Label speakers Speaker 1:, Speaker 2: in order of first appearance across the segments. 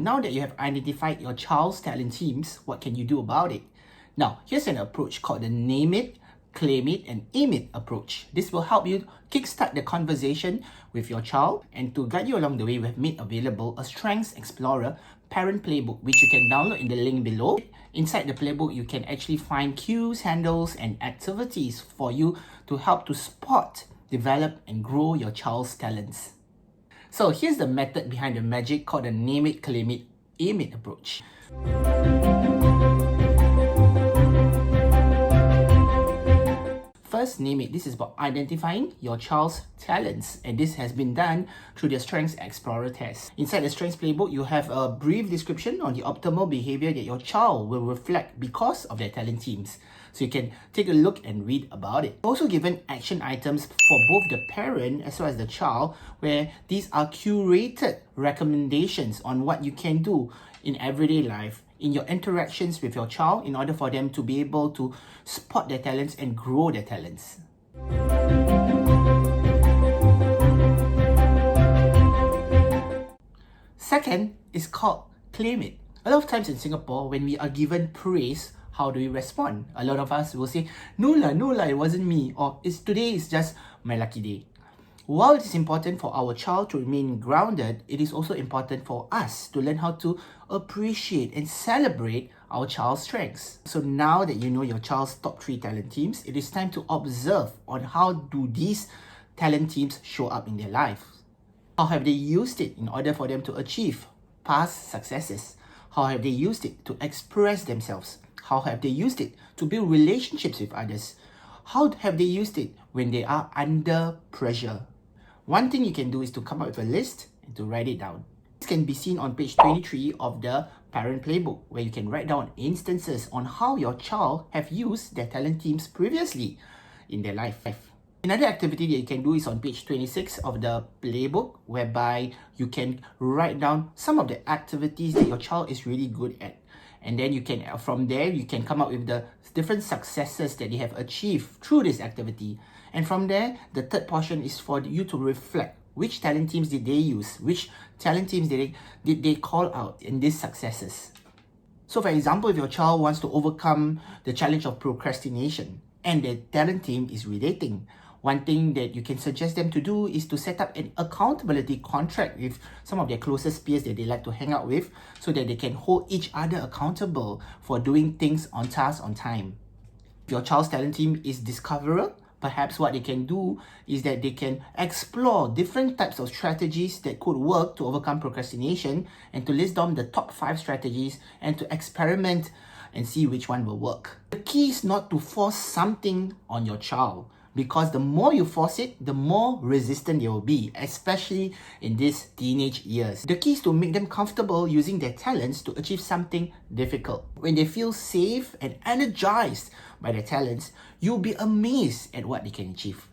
Speaker 1: now that you have identified your child's talent teams, what can you do about it? Now, here's an approach called the Name It, Claim It, and Aim It approach. This will help you kickstart the conversation with your child, and to guide you along the way, we have made available a Strengths Explorer parent playbook, which you can download in the link below. Inside the playbook, you can actually find cues, handles, and activities for you to help to spot, develop, and grow your child's talents. So here's the method behind the magic called the Name It, Claim It, Aim It approach. First, name it. This is about identifying your child's talents, and this has been done through the Strengths Explorer test. Inside the Strengths Playbook, you have a brief description on the optimal behavior that your child will reflect because of their talent teams. So you can take a look and read about it. Also given action items for both the parent as well as the child, where these are curated recommendations on what you can do in everyday life, in your interactions with your child, in order for them to be able to spot their talents and grow their talents. Second is called Claim It. A lot of times in Singapore, when we are given praise, how do we respond? A lot of us will say, no lah, it wasn't me, or today is just my lucky day. While it is important for our child to remain grounded, it is also important for us to learn how to appreciate and celebrate our child's strengths. So now that you know your child's top 3 talent teams, it is time to observe on how do these talent teams show up in their life. How have they used it in order for them to achieve past successes? How have they used it to express themselves? How have they used it to build relationships with others? How have they used it when they are under pressure? One thing you can do is to come up with a list and to write it down. This can be seen on page 23 of the Parent Playbook, where you can write down instances on how your child have used their talent teams previously in their life. Another activity that you can do is on page 26 of the Playbook, whereby you can write down some of the activities that your child is really good at. And then you can, from there, you can come up with the different successes that they have achieved through this activity. And from there, the third portion is for you to reflect which talent teams did they use, which talent teams did they call out in these successes. So for example, if your child wants to overcome the challenge of procrastination and their talent team is relating, one thing that you can suggest them to do is to set up an accountability contract with some of their closest peers that they like to hang out with, so that they can hold each other accountable for doing things on task on time. If your child's talent team is discoverer, perhaps what they can do is that they can explore different types of strategies that could work to overcome procrastination, and to list down the top 5 strategies and to experiment and see which one will work. The key is not to force something on your child, because the more you force it, the more resistant they will be, especially in these teenage years. The key is to make them comfortable using their talents to achieve something difficult. When they feel safe and energized by their talents, you'll be amazed at what they can achieve.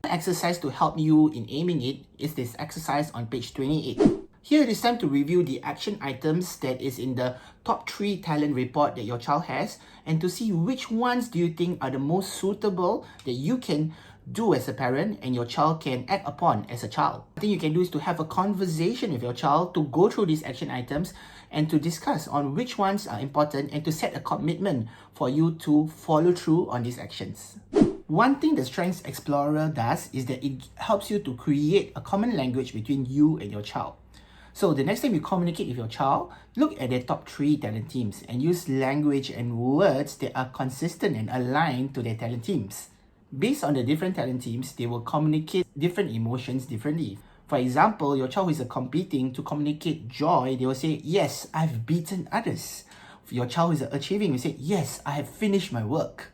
Speaker 1: Exercise to help you in aiming it is this exercise on page 28. Here it is time to review the action items that is in the top 3 talent report that your child has, and to see which ones do you think are the most suitable that you can do as a parent and your child can act upon as a child. The thing you can do is to have a conversation with your child to go through these action items and to discuss on which ones are important, and to set a commitment for you to follow through on these actions. One thing the Strengths Explorer does is that it helps you to create a common language between you and your child. So the next time you communicate with your child, look at their top 3 talent teams and use language and words that are consistent and aligned to their talent teams. Based on the different talent teams, they will communicate different emotions differently. For example, your child who is competing, to communicate joy, they will say, yes, I've beaten others. For your child who is achieving, you say, yes, I have finished my work.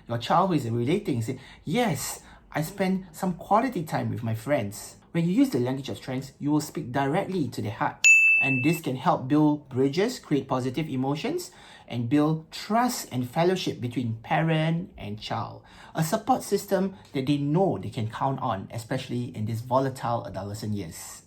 Speaker 1: Your child who is relating, say, yes, I spent some quality time with my friends. When you use the language of strengths, you will speak directly to their heart. And this can help build bridges, create positive emotions, and build trust and fellowship between parent and child. A support system that they know they can count on, especially in these volatile adolescent years.